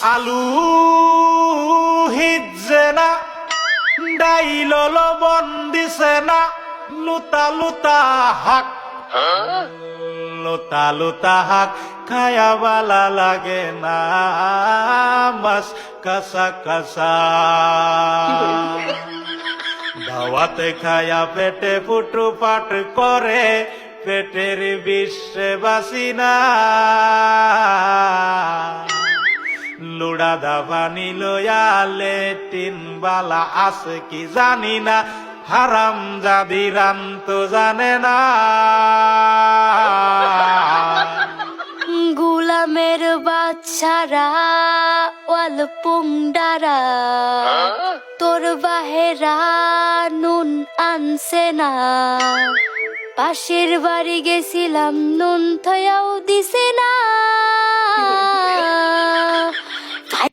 আলু হিজে না ডাইল লবণ দিছে না লুতা লুতা হাক লুতা লুতা হাক খায়া বালা লাগে না মাছ কাঁচা কাঁচা দাওয়াতে খায়া পেটে ফুটু পাট করে পেটের বিশ্বে বাসি না লুড়া দাবানি লয়া লেটিন বালা আছে কি জানি না হারাম জাদি রাম তো জানে না গুলামের বাচ্চারা ওয়াল পুংডারা তোর বাহেরা নুন আনছে না পাশের বাড়ি গেছিলাম নুন থয়াও দিছে না